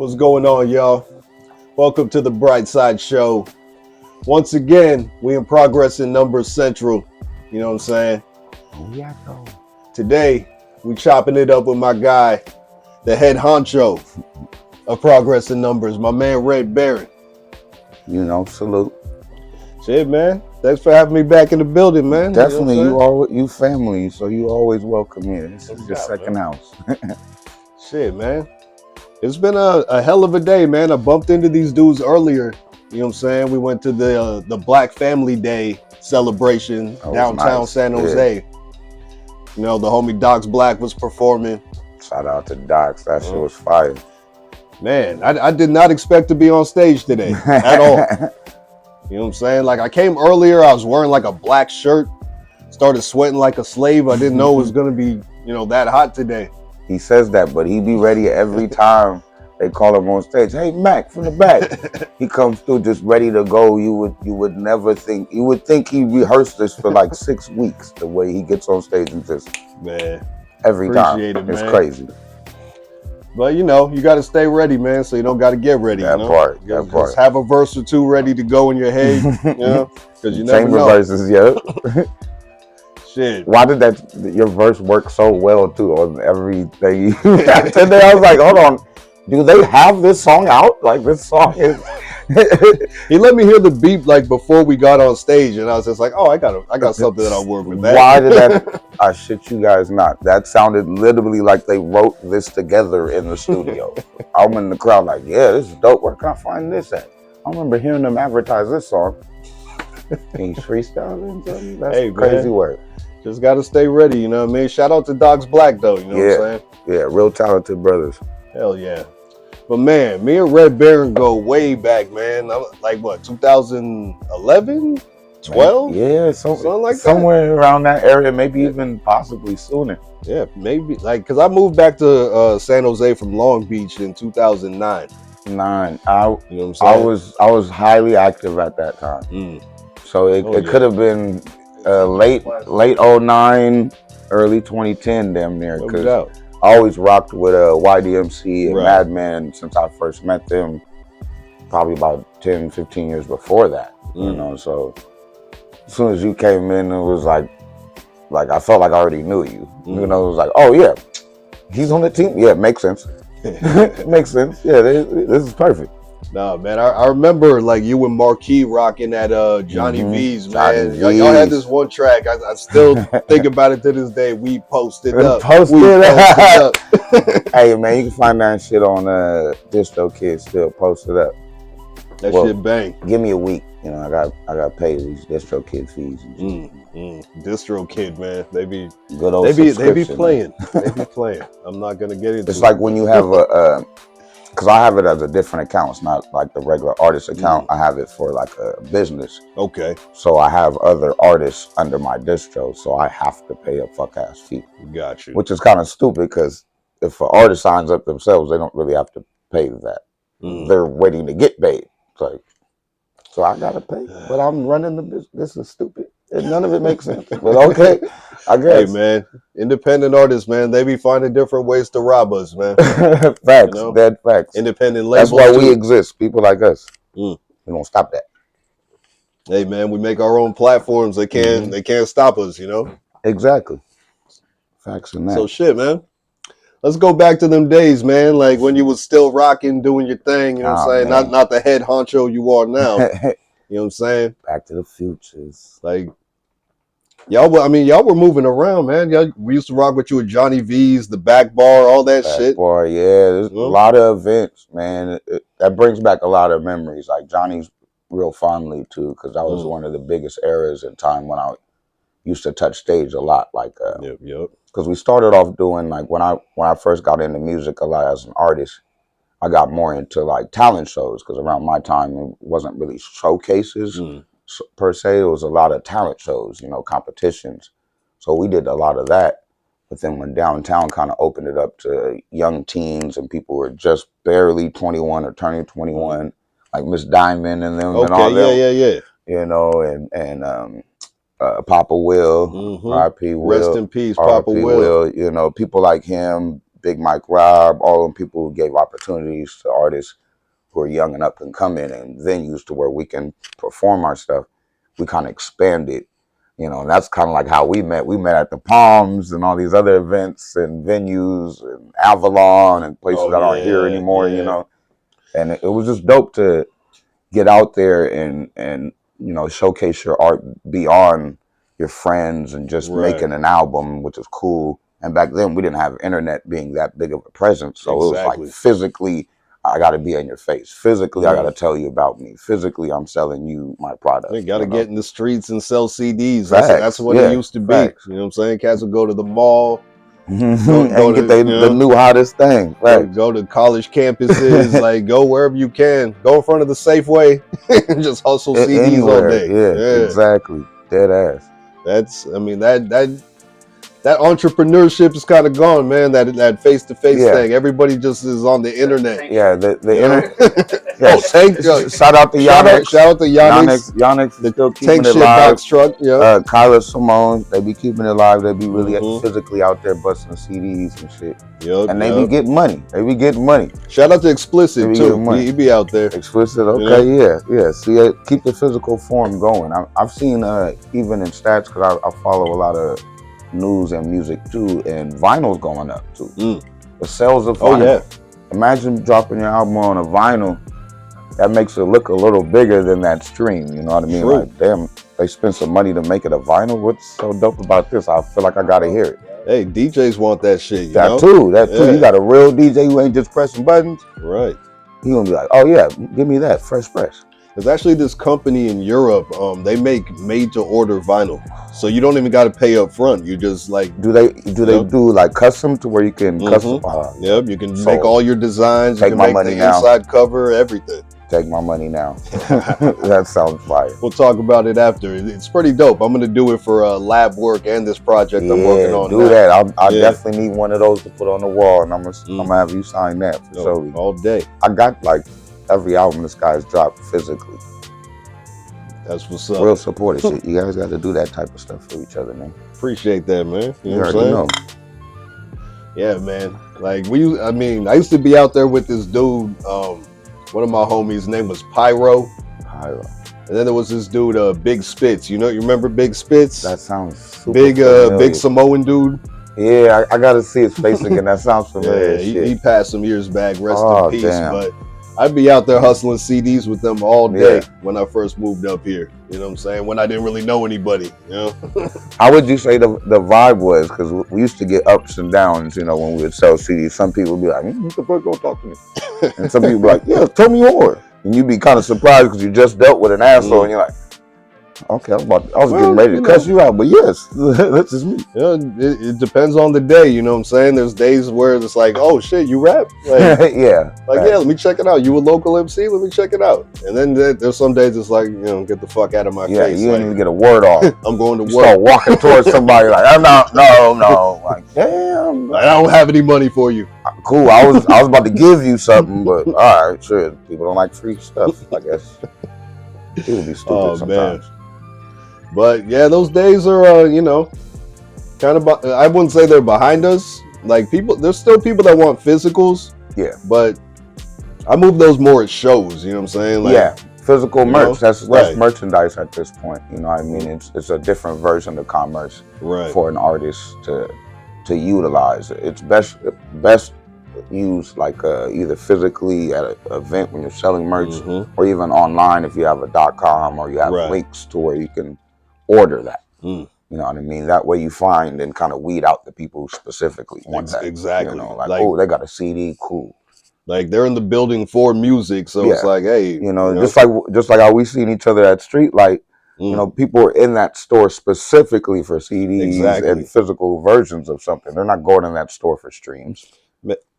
What's going on, y'all? Welcome to the Bright Side Show. Once again, we in Progress in Numbers Central. You know what I'm saying? Yeah, though. Today, we chopping it up with my guy, the head honcho of Progress in Numbers, my man Red Baron. Salute. Shit, man. Thanks for having me back in the building, man. Definitely, You know what I'm saying? you family, so you always welcome here. This No is your doubt, second man. house. Shit, man. It's been a hell of a day, man. I bumped into these dudes earlier. You know what I'm saying? We went to the Black Family Day celebration That was downtown nice. San Yeah. Jose. You know, the homie Docs Black was performing. Shout out to Docs. That shit was fire. Man, I did not expect to be on stage today at all. You know what I'm saying? Like, I came earlier, I was wearing like a black shirt, started sweating like a slave. I didn't know it was going to be, that hot today. He says that, but he be ready every time they call him on stage. Hey, Mac, from the back. He comes through just ready to go. You would never think. You would think he rehearsed this for like 6 weeks. The way he gets on stage and just Man, every time. appreciate it, It's man. crazy. But you got to stay ready, man. So you don't got to get ready. That part. Just have a verse or two ready to go in your head. Because you never Chamber know. verses, yeah. Shit. Why did your verse work so well too on everything you got today? I was like, hold on, do they have this song out? Like this song is. He let me hear the beat like before we got on stage, and I was just like, oh, I got something that I'll work with that. Why did that? I shit you guys not. That sounded literally like they wrote this together in the studio. I'm in the crowd like, yeah, this is dope. Where can I find this at? I remember hearing them advertise this song. Can you freestyle into That's crazy work. Just got to stay ready, you know what I mean? Shout out to Docs Black, though, you know what I'm saying? Yeah, real talented brothers. Hell yeah. But man, me and Red Baron go way back, man. I'm like, what, 2011? 12? Yeah, something like somewhere around that area, maybe even possibly sooner. Yeah, maybe. Like, because I moved back to San Jose from Long Beach in 2009. I You know what I'm saying? I was highly active at that time. So it could have been late 09, early 2010, damn near. Because I always rocked with YDMC and Madman since I first met them, probably about 10, 15 years before that. So as soon as you came in, it was like I felt like I already knew you. It was like, oh yeah, he's on the team. Yeah, it makes sense. It makes sense. Yeah, this is perfect. Nah, man, I remember like you and Marquis rocking at Johnny V's, man. Y'all had this one track. I still think about it to this day. We posted up. Hey, man, you can find that shit on Distro Kid still posted up. That shit bang. Give me a week. I got paid these Distro Kid fees. Distro Kid, man. They be good old they be playing. They be playing. I'm not gonna get into it. It's like when you have because I have it as a different account. It's not like the regular artist account. I have it for like a business. Okay. So I have other artists under my distro, so I have to pay a fuck ass fee. Got you. Which is kind of stupid because if an artist signs up themselves, they don't really have to pay that. They're waiting to get paid. It's like, so I gotta pay, but I'm running the business. This is stupid. None of it makes sense. But okay, I guess. Hey man, independent artists, man, they be finding different ways to rob us, man. Facts, dead facts. Independent labels. That's why we exist. People like us. We don't stop that. Hey man, we make our own platforms. They can't stop us, Exactly. Facts in that. So shit, man. Let's go back to them days, man. Like when you was still rocking, doing your thing. You know what I'm saying? Not the head honcho you are now. You know what I'm saying? Back to the futures. Like y'all were moving around, man. We used to rock with you with Johnny V's, the back bar, all that shit. Bar, yeah. There's a lot of events, man. That brings back a lot of memories. Like Johnny's real fondly too, because that was one of the biggest eras in time when I used to touch stage a lot. Like, because we started off doing like when I first got into music a lot as an artist, I got more into like talent shows because around my time it wasn't really showcases per se. It was a lot of talent shows, competitions. So we did a lot of that. But then when downtown kind of opened it up to young teens and people were just barely 21 or turning 21, like Miss Diamond and them and all them. And Papa Will, R.I.P. Will. Rest in peace, Papa Will. People like him, Big Mike Rob, all them people who gave opportunities to artists who are young and up and coming, and venues to where we can perform our stuff. We kind of expanded, and that's kind of like how we met. We met at the Palms and all these other events and venues and Avalon and places that aren't here anymore, And it was just dope to get out there and showcase your art beyond your friends and just making an album, which is cool. And back then we didn't have internet being that big of a presence, so it was like physically I got to be in your face. Physically, I got to tell you about me. Physically, I'm selling you my product. You got to get in the streets and sell CDs. That's what it used to be. Facts. You know what I'm saying? Cats would go to the mall. Go get the new hottest thing. Go to college campuses, like go wherever you can. Go in front of the Safeway and just hustle CDs anywhere. all day. Yeah, exactly. Dead ass. That entrepreneurship is kind of gone, man. That face to face thing. Everybody just is on the internet. Yeah, the internet. Shout out to Yannick. Shout out to Yannick. Yannick the still keeping tank it shit live. Box truck. Yeah. Kyla Simone, they be keeping it live. They be really physically out there busting CDs and shit. And they be getting money. Shout out to Explicit too. He be out there. Explicit. Okay. Yeah. See, keep the physical form going. I've seen even in stats, because I follow a lot of news and music too, and vinyl's going up too. The sales of vinyl. Imagine dropping your album on a vinyl. That makes it look a little bigger than that stream. You know what I mean? True. Like, damn, they spent some money to make it a vinyl. What's so dope about this? I feel like I gotta hear it. Hey, DJs want that shit. That too. You got a real DJ who ain't just pressing buttons. Right. He gonna be like, oh yeah, give me that fresh press. There's actually this company in Europe. They make made to order vinyl, so you don't even got to pay up front. You just like do they do like custom to where you can custom? Yep, you can make all your designs. You can make the inside cover, everything. Take my money now. That sounds fire. We'll talk about it after. It's pretty dope. I'm gonna do it for lab work and this project I'm working on. Do that. I definitely need one of those to put on the wall, and I'm gonna have you sign that for sure. All day. I got like every album this guy's dropped physically. That's what's up. Real supportive shit. You guys got to do that type of stuff for each other, man. Appreciate that, man. You know what I'm already saying? know. Yeah, man. Like I used to be out there with this dude. One of my homies, his name was Pyro. Pyro. And then there was this dude, Big Spitz. You remember Big Spitz? That sounds super big Samoan dude. Yeah, I gotta see his face again. That sounds familiar. He passed some years back. Rest in peace. Damn. But I'd be out there hustling CDs with them all day when I first moved up here. You know what I'm saying? When I didn't really know anybody. How would you say the vibe was? Because we used to get ups and downs. When we would sell CDs, some people would be like, "What the fuck, don't talk to me," and some people would be like, "Yeah, tell me more." And you'd be kind of surprised because you just dealt with an asshole, and you're like, okay, I was getting ready to cuss you out, but yes, that's just me. Yeah, it depends on the day, you know what I'm saying? There's days where it's like, oh shit, you rap? Like, yeah, let me check it out. You a local MC? Let me check it out. And then there's some days it's like, get the fuck out of my face. Yeah, you didn't even get a word off. I'm going to work. Start walking towards somebody like, no. Like, damn. I don't have any money for you. Cool, I was about to give you something, but all right, sure. People don't like free stuff, I guess. People be stupid sometimes. Man. But yeah, those days are, kind of. I wouldn't say they're behind us. Like there's still people that want physicals. Yeah. But I move those more at shows. You know what I'm saying? Like, yeah, physical merch. That's merchandise at this point. You know what I mean? It's a different version of commerce for an artist to utilize. It's best used like either physically at an event when you're selling merch, or even online if you have a .com or you have links to where you can order that. You know what I mean? That way you find and kind of weed out the people who specifically want that. Exactly. Like, oh, they got a CD, cool. Like they're in the building for music, so it's like, hey, just like how we seen each other at Streetlight. People are in that store specifically for CDs and physical versions of something. They're not going in that store for streams.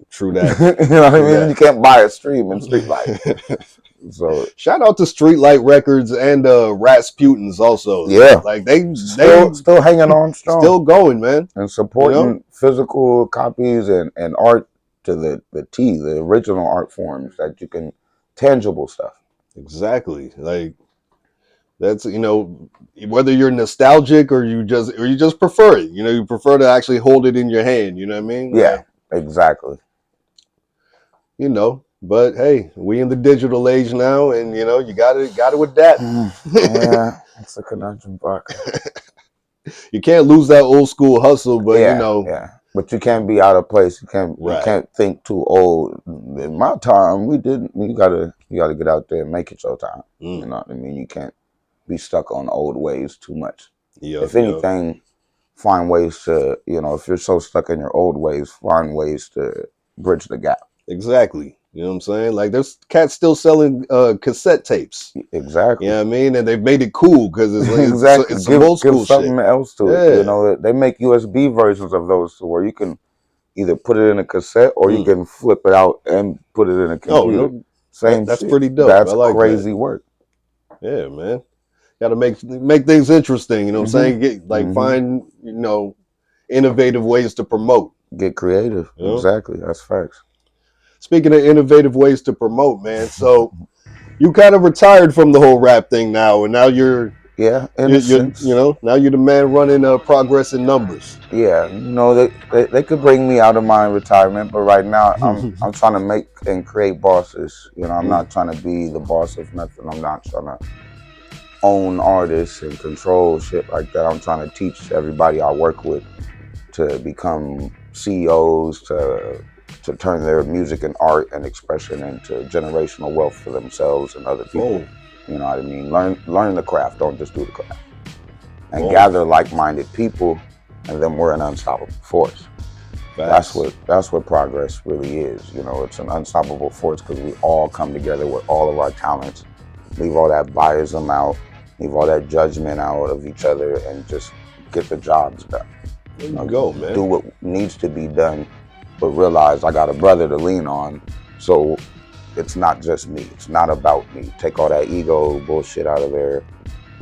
True that. You know what I mean? You can't buy a stream in Streetlight. So shout out to Streetlight Records and Rasputins also. Yeah, like they still hanging on strong, still going, man, and supporting physical copies and art to the original art forms that you can tangible stuff. Exactly, like that's whether you're nostalgic or you just prefer it. You prefer to actually hold it in your hand. You know what I mean? Yeah. Exactly. You know, but hey, we in the digital age now, and you know, you gotta adapt. Yeah, it's a conundrum, Buck. You can't lose that old school hustle, but you Yeah, know, yeah. But you can't be out of place. You right. can't think too old. In my time, we didn't. You gotta get out there and make it your time. You know what I mean? You can't be stuck on old ways too much. Yep, If yep. anything, find ways to, if you're so stuck in your old ways, find ways to bridge the gap. Exactly. You know what I'm saying? Like there's cats still selling cassette tapes. You Exactly. know what I mean? And they've made it cool because Exactly. it's some old Give school shit. something else to it. Yeah. They make USB versions of those to where you can either put it in a cassette or you can flip it out and put it in a Oh computer. no, Same that's shit. pretty dope. I That's like that. crazy work. Yeah, man. Got to make things interesting. You know what I'm saying? Get like hmm find innovative ways to promote. Get creative. You know. Exactly. That's facts. Speaking of innovative ways to promote, man. So you kind of retired from the whole rap thing now, and now Yeah, in a you're sense. now you're the man running progress in numbers. Yeah, they could bring me out of my retirement, but right now I'm trying to make and create bosses. I'm not trying to be the boss of nothing. I'm not trying to own artists and control shit like that. I'm trying to teach everybody I work with to become CEOs, to turn their music and art and expression into generational wealth for themselves and other people. Whoa. You know what I mean? Learn the craft. Don't just do the craft. And Whoa. gather like-minded people, and then we're an unstoppable force. Facts. That's what progress really is. It's an unstoppable force because we all come together with all of our talents, leave all that biasm out, leave all that judgment out of each other, and just get the jobs done. There you go, man. Do what needs to be done, but realize I got a brother to lean on, so it's not just me. It's not about me. Take all that ego bullshit out of there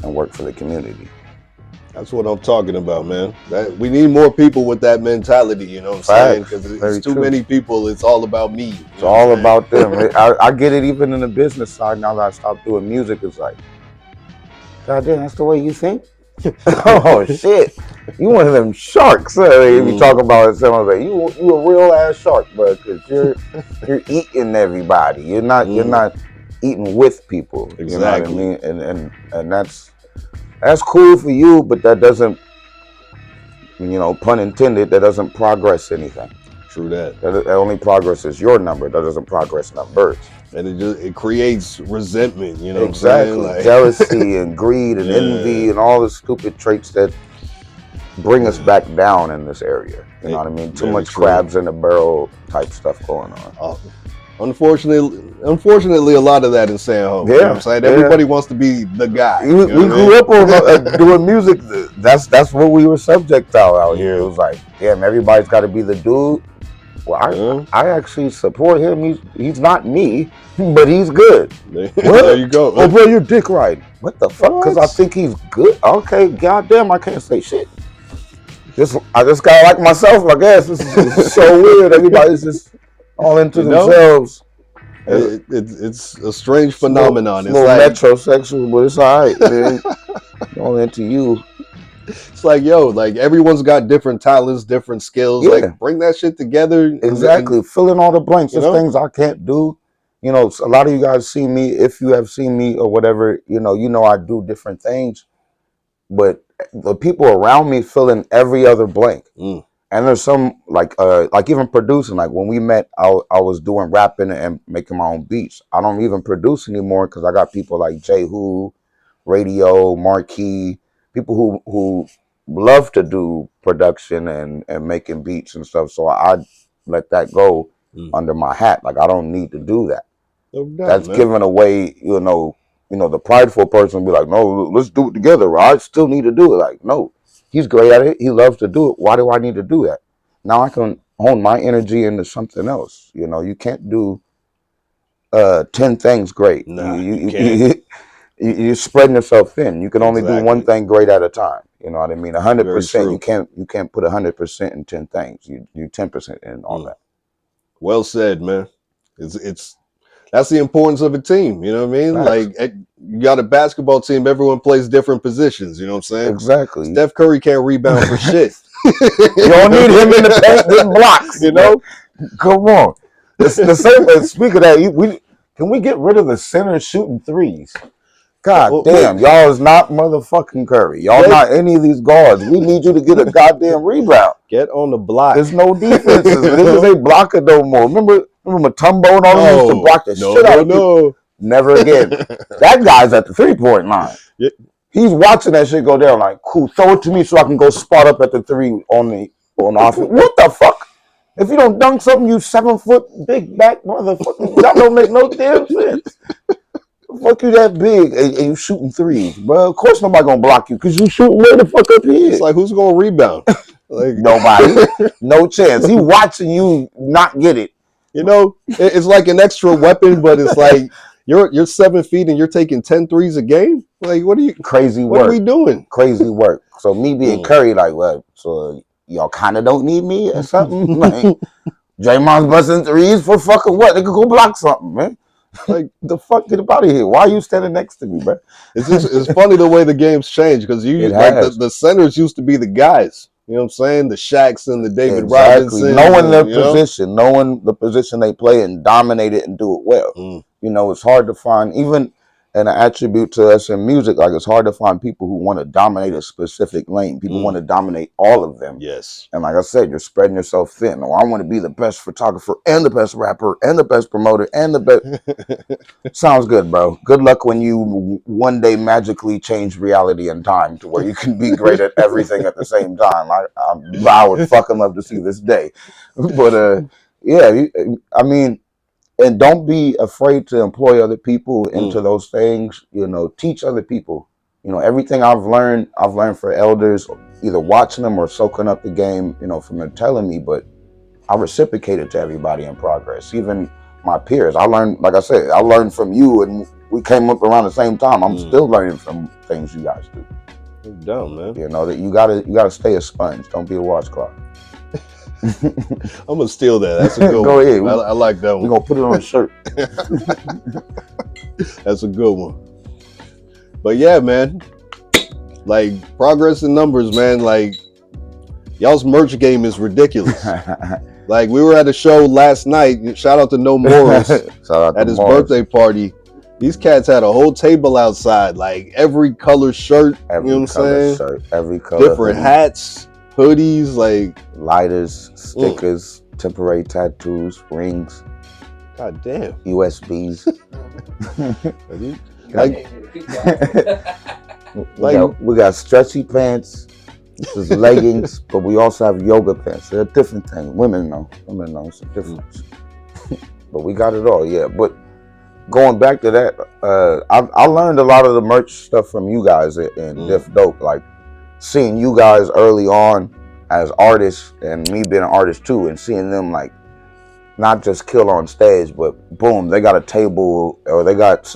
and work for the community. That's what I'm talking about, man. That we need more people with that mentality. You know what I'm saying? Facts. Because it's Very too true. many people. It's all about me. It's all about them. I get it even in the business side now that I stopped doing music. It's like, God damn, that's the way you think? Oh, shit. You one of them sharks. If you talk about it, someone's like, you a real ass shark, bro, because you're eating everybody. You're not eating with people. Exactly. You know what I mean? And that's cool for you, but that doesn't, pun intended, that doesn't progress anything. True that. That only progresses your number. That doesn't progress numbers. And it creates resentment. You know Exactly. what I'm saying? Like, Jealousy and greed and envy and all the stupid traits that bring us back down in this area. You know what I mean? Too much crabs in a barrel type stuff going on. Unfortunately, a lot of that in San Jose. Yeah, You know what I'm saying? Everybody wants to be the guy. We grew up on doing music. That's what we were subject to out here. It was like, damn, everybody's got to be the dude. Well, I actually support him. He's not me, but he's good. There you go. Oh, bro, you're dick riding. What the fuck? Because I think he's good. Okay, goddamn, I can't say shit. I just gotta like myself, I guess. This is so weird. Everybody's just all into themselves. It's a strange phenomenon. It's a little metrosexual, but it's all right, man. All into you. It's like, like everyone's got different talents, different skills. Yeah. Like, bring that shit together. Exactly. Fill in all the blanks. There's things I can't do. A lot of you guys see me, if you have seen me or whatever, I do different things. But the people around me fill in every other blank. And there's some like even producing. Like when we met, I was doing rapping and making my own beats. I don't even produce anymore because I got people like J Who, Radio, Marquee, people who love to do production and making beats and stuff. So I let that go under my hat. Like I don't need to do that. No doubt, that's giving away, the prideful person will be like, no, let's do it together. I still need to do it. Like, no, he's great at it. He loves to do it. Why do I need to do that? Now I can hone my energy into something else. You can't do 10 things great. Nah, you can't. You're spreading yourself thin. You can only do one thing great at a time. You know what I mean? 100%. You can't put 100% in 10 things. You 10% in all that. Well said, man. It's that's the importance of a team. You know what I mean? Facts. Like you got a basketball team. Everyone plays different positions. You know what I'm saying? Exactly. Steph Curry can't rebound for shit. You don't need him in the paint with blocks. You know? Come on. It's the same. Speaking of that, can we get rid of the center shooting threes? God damn, y'all is not motherfucking Curry. Y'all not any of these guards. We need you to get a goddamn rebound. Get on the block. There's no defenses. Niggas ain't blocking no more. Remember Mutombo and all them used to block the shit out of people? Never again. That guy's at the 3-point line. Yeah. He's watching that shit go down like, cool, throw it to me so I can go spot up at the 3 on offense. What the fuck? If you don't dunk something, you 7-foot big back motherfucker. That don't make no damn sense. Fuck you that big and you shooting threes, bro. Of course nobody gonna block you because you shooting way the fuck up here. It's like, who's gonna rebound? Like nobody. No chance. He watching you not get it. You know, it's like an extra weapon, but it's like you're 7 feet and you're taking 10 threes a game. Like, what are you? Crazy work. What are we doing? Crazy work. So me being Curry, like, what? So y'all kind of don't need me or something? Like, Draymond's busting threes for fucking what? They could go block something, man. Like, the fuck, get up out of here. Why are you standing next to me, bro? It's funny the way the game's changed because the centers used to be the guys. You know what I'm saying? The Shaqs and the David Robinsons. Knowing their position, knowing the position they play and dominate it and do it well. You know, it's hard to find, even an attribute to us in music, like it's hard to find people who want to dominate a specific lane. People want to dominate all of them. Yes. And like I said, you're spreading yourself thin. Oh, I want to be the best photographer and the best rapper and the best promoter and the best. Sounds good, bro. Good luck when you one day magically change reality and time to where you can be great at everything at the same time. I would fucking love to see this day. But yeah, I mean, and don't be afraid to employ other people into those things. You know, teach other people. You know, everything I've learned for elders, either watching them or soaking up the game, you know, from them telling me, but I reciprocated to everybody in progress, even my peers. I learned, like I said, I learned from you and we came up around the same time. I'm still learning from things you guys do. You're dumb, man. You know, that you gotta stay a sponge. Don't be a washcloth. I'm gonna steal that. That's a good Go one. ahead. I like that one. We're gonna put it on a shirt. That's a good one. But yeah, man. Like, progress in numbers, man. Like, y'all's merch game is ridiculous. Like, we were at a show last night. Shout out to No Morris at his birthday party. These cats had a whole table outside, like every color shirt. You know what I'm saying? Shirt, every color. Different hats, hoodies, like lighters, stickers, temporary tattoos, rings. God damn. USBs. We got stretchy pants, there's leggings, but we also have yoga pants. They're a different thing. Women know it's a difference. But we got it all, yeah. But going back to that, I learned a lot of the merch stuff from you guys in Diff Dope. Like, seeing you guys early on as artists and me being an artist too, and seeing them like not just kill on stage, but boom, they got a table or they got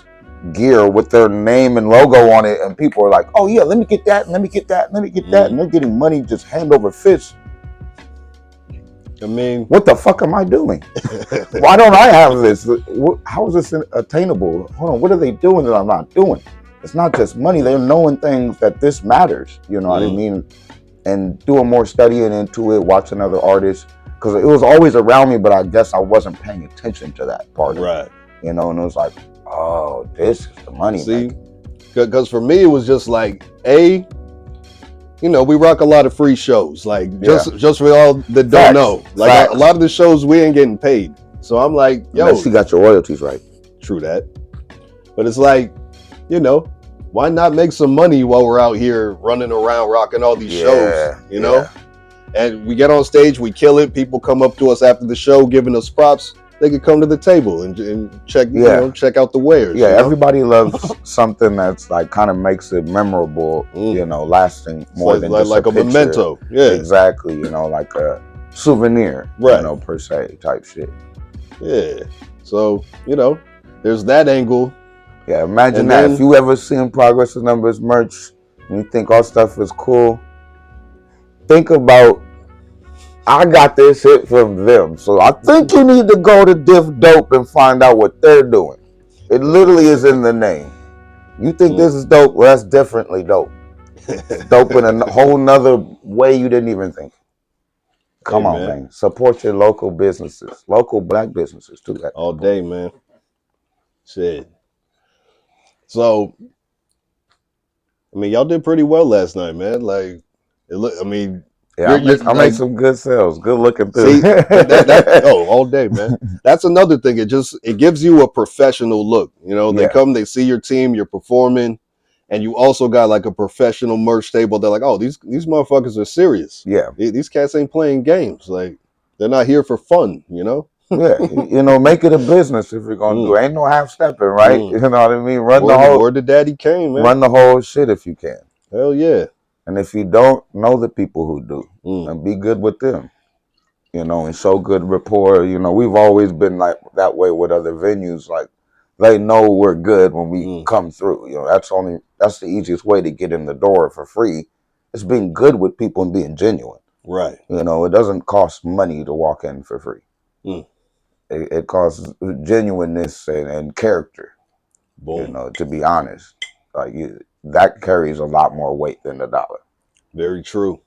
gear with their name and logo on it, and people are like, oh yeah, let me get that, let me get that, let me get that, and they're getting money just hand over fist. I mean, what the fuck am I doing? Why don't I have this? How is this attainable? Hold on, what are they doing that I'm not doing? It's not just money. They're knowing things that this matters. You know what I mean? And doing more studying into it, watching other artists, because it was always around me, but I guess I wasn't paying attention to that part. Right. You know, and it was like, oh, this is the money. See, because for me, it was just like, you know, we rock a lot of free shows. Like, just for all that don't know. Like, a lot of the shows, we ain't getting paid. So I'm like, yo. Unless you got your royalties right. True that. But it's like, you know, why not make some money while we're out here running around rocking all these shows, you know? And we get on stage, we kill it. People come up to us after the show, giving us props. They could come to the table and check, you know, check out the wares. Yeah, everybody loves something that's like kind of makes it memorable, you know, lasting more than just like a memento. Yeah, exactly. You know, like a souvenir, you know, per se type shit. Yeah. So, you know, there's that angle. Yeah, imagine that. If you ever seen Progress in Numbers merch and you think our stuff is cool, think about, I got this hit from them. So I think you need to go to Diff Dope and find out what they're doing. It literally is in the name. You think this is dope? Well, that's definitely dope. It's dope in a whole nother way you didn't even think. Come Hey, on, man. Support your local businesses, local black businesses too. all day, man. Shit. So, I mean, y'all did pretty well last night, man. Like, it look. I mean, Yeah, you're I like, make some good sales. Good looking too. see all day, man. That's another thing. It gives you a professional look. You know, they Yeah. come, they see your team, you're performing, and you also got like a professional merch table. They're like, oh, these motherfuckers are serious. Yeah. These cats ain't playing games. Like, they're not here for fun. You know. Yeah, make it a business if you're gonna do it. Ain't no half stepping, right? You know what I mean? Word to Daddy Kane, man. Run the whole shit if you can. Hell yeah. And if you don't, know the people who do and be good with them. And show good rapport. We've always been like that way with other venues. Like they know we're good when we come through. That's the easiest way to get in the door for free. It's being good with people and being genuine. Right. It doesn't cost money to walk in for free. It costs genuineness and character. Boom. To be honest, that carries a lot more weight than the dollar. Very true.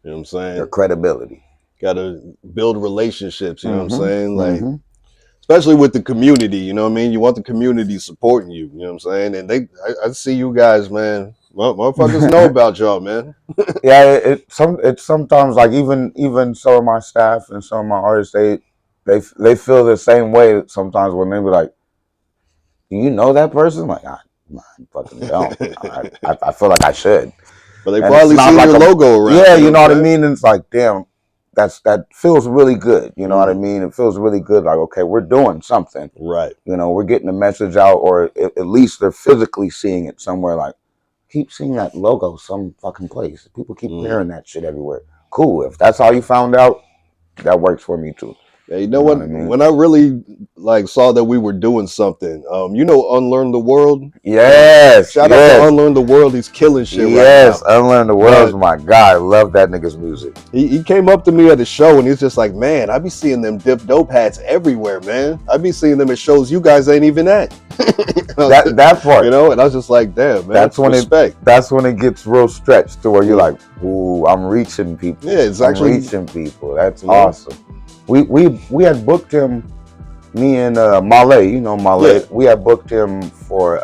You know what I'm saying? Your credibility. Got to build relationships. You know what I'm saying? Like, especially with the community. You know what I mean? You want the community supporting you. You know what I'm saying? And I see you guys, man. Motherfuckers know about y'all, man. Yeah, it's sometimes like even some of my staff and some of my artists, they feel the same way sometimes when they be like, "Do you know that person?" I'm like, I fucking don't. I feel like I should. But they probably seen like your logo around. Yeah, you know what I mean? And it's like, damn, that feels really good. You know what I mean? It feels really good. Like, okay, we're doing something. Right. We're getting the message out, or at least they're physically seeing it somewhere. Like, keep seeing that logo some fucking place. People keep hearing that shit everywhere. Cool. If that's how you found out, that works for me too. Yeah, you know what? I mean? When I really saw that we were doing something, Unlearn the World. Yes. Shout out to Unlearn the World. He's killing shit right now. Yes, Unlearn the World is my guy. I love that nigga's music. He came up to me at a show and he's just like, man, I be seeing them Dip Dope hats everywhere, man. I be seeing them at shows you guys ain't even at. that part, and I was just like, damn, man. That's when respect. That's when it gets real stretched to where you're like, ooh, I'm reaching people. Yeah, it's actually reaching people. That's awesome. We had booked him, me and Male, Male. Yeah. We had booked him for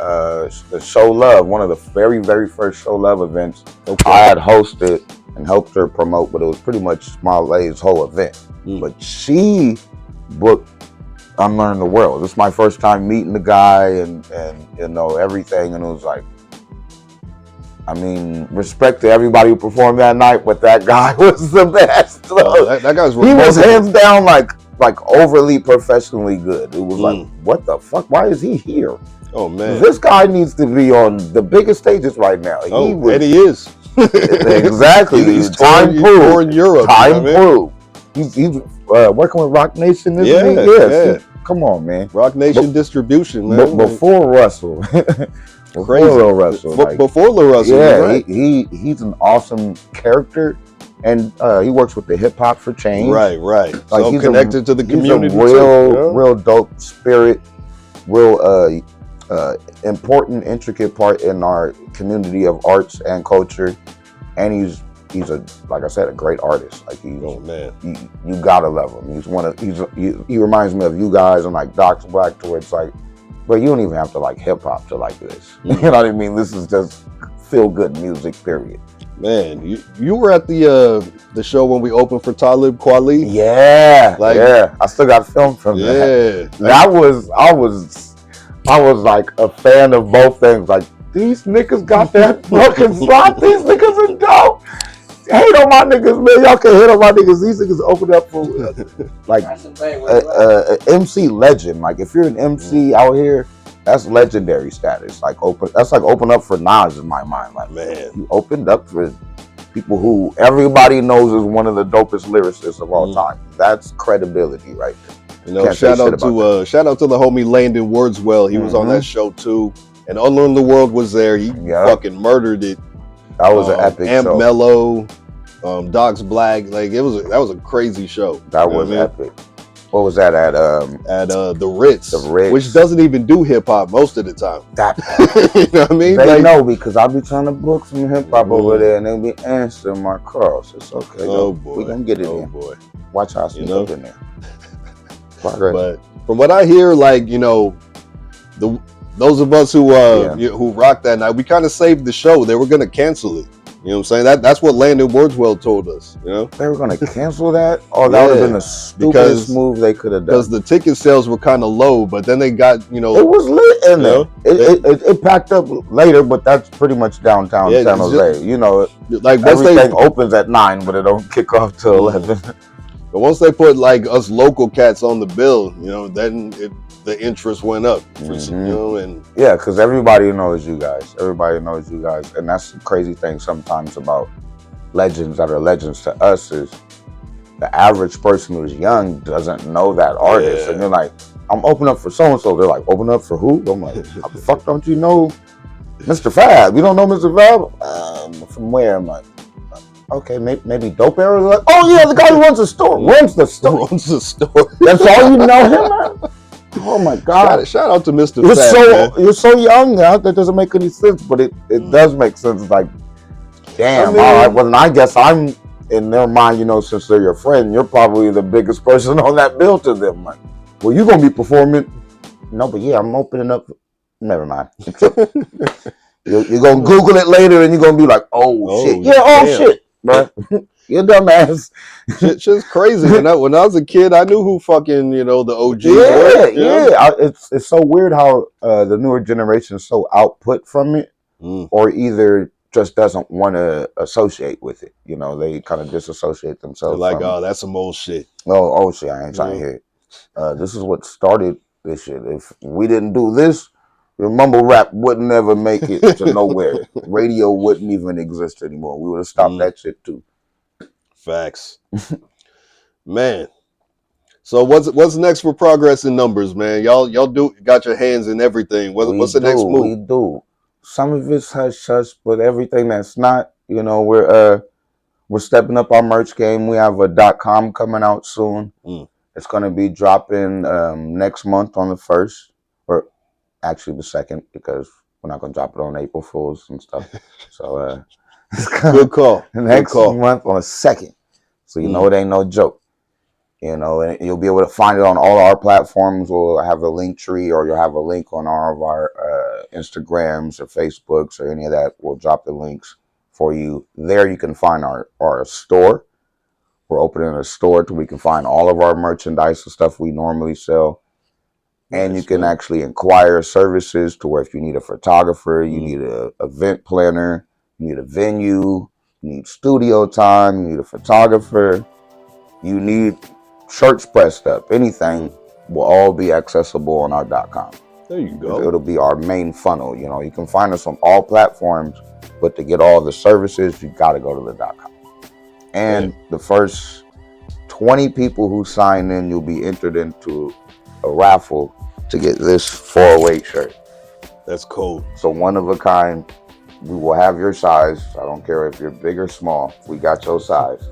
the Show Love, one of the very, very first Show Love events. Okay. I had hosted and helped her promote, but it was pretty much Male's whole event. But she booked Unlearn the World. It's my first time meeting the guy and everything, and it was like, I mean, respect to everybody who performed that night, but that guy was the best. That guy's he was hands down like overly professionally good. It was like, what the fuck? Why is he here? Oh man, this guy needs to be on the biggest stages right now. And he is. Exactly. He's touring Europe. Time proved. He's working with Rock Nation. Isn't he? Yes. Yeah. Come on, man. Rock Nation distribution, man. Before Russell. Crazy. Before Lil Russell. Before Lil Russell. Yeah, right. He's an awesome character, and he works with the Hip Hop for Change. Right. Like so connected to the community. He's a real dope spirit, real important, intricate part in our community of arts and culture, and he's a, like I said, a great artist. Like you gotta love him. He reminds me of you guys and like Doc's Black, to where it's like, but you don't even have to like hip hop to like this. You know what I mean? This is just feel good music, period. Man, you were at the show when we opened for Talib Kweli. Yeah, I still got film from that. I was like a fan of both things. Like, these niggas got that fucking slot. These niggas are dope. Hate on my niggas, man. Y'all can hate on my niggas. These niggas open up for like MC legend. Like, if you're an MC out here, that's legendary status. That's like open up for Nas in my mind. Like, man, you opened up for people who everybody knows is one of the dopest lyricists of all time. That's credibility right there. Shout out to the homie Landon Wordswell. He was on that show too. And Unlearn the World was there. He fucking murdered it. That was an epic Amp show. Mello, Doc's Black. Like, that was a crazy show. That was epic. What was that at? The Ritz. The Ritz. Which doesn't even do hip hop most of the time. That you know what I mean? They know because I'll be trying to book some hip hop over there, and they'll be answering my calls. It's okay. Oh boy, we gonna get it in. Boy, watch how sneak up in there. Progress. But from what I hear, like those of us who rocked that night, we kind of saved the show. They were gonna cancel it. You know what I'm saying? That's what Landon Wordswell told us. You know, they were gonna cancel that. Oh, that would have been the stupidest move they could have done. Because the ticket sales were kind of low, but then they got it was lit in there. It packed up later, but that's pretty much downtown San Jose. Like everything opens at 9, but it don't kick off till 11. But once they put like us local cats on the bill, then the interest went up. And because everybody knows you guys. Everybody knows you guys, and that's the crazy thing sometimes about legends that are legends to us is the average person who's young doesn't know that artist, and they're like, "I'm opening up for so and so." They're like, "Open up for who?" I'm like, "How the fuck don't you know Mr. Fab? You don't know Mr. Fab? From where?" I'm like, okay, maybe Dope Era. Like, oh yeah, the guy who runs the store. Runs the store. That's all you know him, man? Oh my God! Shout out to Mr. Fab. You're so young now. That doesn't make any sense, but it does make sense. It's like, damn. All right. Well, then I guess I'm in their mind. Since they're your friend, you're probably the biggest person on that bill to them. Like, well, you gonna be performing? No, but yeah, I'm opening up. Never mind. You're gonna Google it later, and you're gonna be like, oh shit. Yeah, damn. Shit. Bro, you dumbass. Shit's crazy. When I was a kid, I knew who fucking the OGs were. Yeah. It's so weird how the newer generation is so output from it, or either just doesn't want to associate with it. They kind of disassociate themselves. They're like, oh, that's some old shit. Oh shit, I ain't trying to hear it. This is what started this shit. If we didn't do this, the mumble rap wouldn't ever make it to nowhere. Radio wouldn't even exist anymore. We would have stopped that shit too. Facts. Man. So what's next for Progress in Numbers, man? Y'all got your hands in everything. What's the next move? We do. Some of it's hush hush, but everything that's not, we're stepping up our merch game. We have a .com coming out soon. It's gonna be dropping next month on the 1st. Or actually the 2nd, because we're not gonna drop it on April Fools and stuff. So good call. Next month on the 2nd. So it ain't no joke. And you'll be able to find it on all our platforms. We'll have a link tree, or you'll have a link on all of our Instagrams or Facebooks or any of that. We'll drop the links for you. There you can find our store. We're opening a store so we can find all of our merchandise and stuff we normally sell. And you can actually inquire services to where if you need a photographer, you need an event planner, you need a venue, you need studio time, you need a photographer, you need shirts pressed up, anything will all be accessible on our .com. There you go. It'll be our main funnel. You can find us on all platforms, but to get all the services, you got to go to the .com. And the first 20 people who sign in, you'll be entered into a raffle to get this 408 shirt. That's cool. So one of a kind. We will have your size. I don't care if you're big or small. We got your size.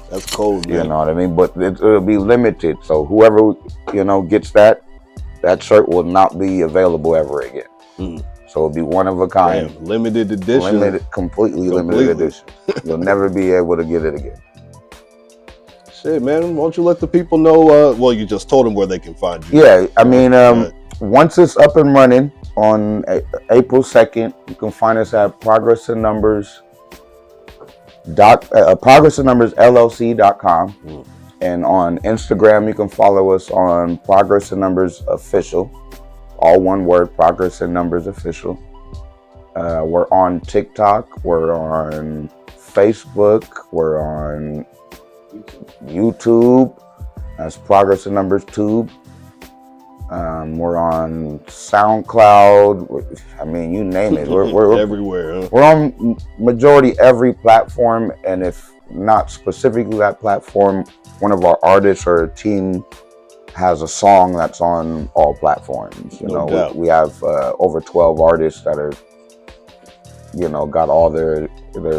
That's cool, man. You know what I mean? But it'll be limited. So whoever gets that shirt will not be available ever again. So it'll be one of a kind. Damn, limited edition. Completely limited edition. You'll never be able to get it again. Shit, man. Why don't you let the people know? Well, you just told them where they can find you. Yeah, I mean, once it's up and running on April 2nd, you can find us at Progress in Numbers. ProgressInNumbersLLC.com. And on Instagram, you can follow us on Progress in Numbers Official. All one word, Progress in Numbers Official. We're on TikTok. We're on Facebook. We're on YouTube. That's Progress in Numbers Tube. We're on SoundCloud. I mean, you name it. We're everywhere. Huh? We're on majority every platform, and if not specifically that platform, one of our artists or a team has a song that's on all platforms. No doubt. We have over 12 artists that are you know, got all their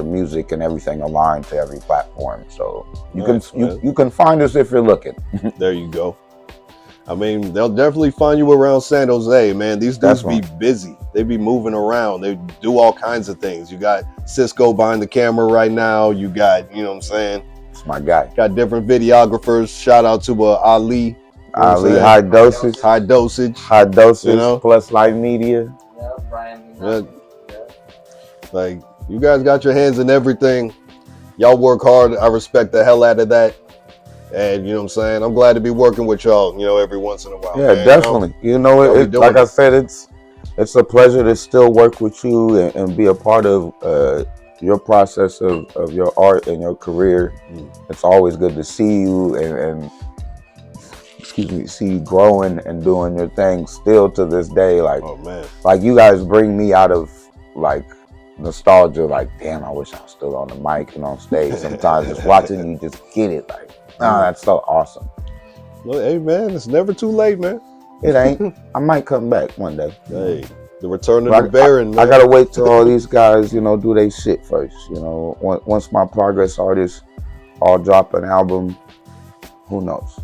music and everything aligned to every platform. So you can find us if you're looking. There you go. I mean, they'll definitely find you around San Jose, man. These dudes be busy. They be moving around. They do all kinds of things. You got Cisco behind the camera right now. You got, you know what I'm saying? It's my guy. Got different videographers. Shout out to Ali. You know Ali, high dosage. High dosage. High dosage, you know? plus live media. Yeah, Brian. Yeah. Like, you guys got your hands in everything. Y'all work hard. I respect the hell out of that. And you know what I'm saying? I'm glad to be working with y'all, you know, every once in a while. Yeah, man, definitely. You know, like I said, it's a pleasure to still work with you and be a part of your process of your art and your career. It's always good to see you and see you growing and doing your thing still to this day. Like, oh man, like you guys bring me out of like nostalgia. Like, damn, I wish I was still on the mic and on stage. Sometimes just watching you just get it. Like, nah, that's so awesome. Well, hey man, it's never too late, man. It ain't. I might come back one day. Hey, the return of the Baron, man. I gotta wait till all these guys, you know, do their shit first. You know, once my progress artists all drop an album, who knows?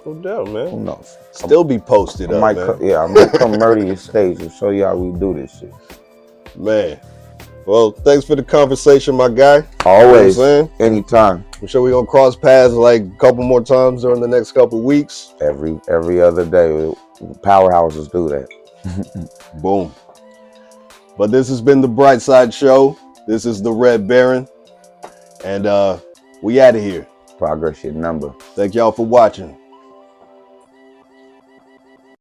No doubt, man. Who knows? Still be posted up, man. I might come murder your stage and show you how we do this shit. Man. Well, thanks for the conversation, my guy. Always. You know what I'm saying? Anytime. I'm sure we're gonna cross paths like a couple more times during the next couple weeks. Every other day. Powerhouses do that. Boom. But this has been the Bright Side Show. This is the Red Baron. And we out of here. Progress your number. Thank y'all for watching.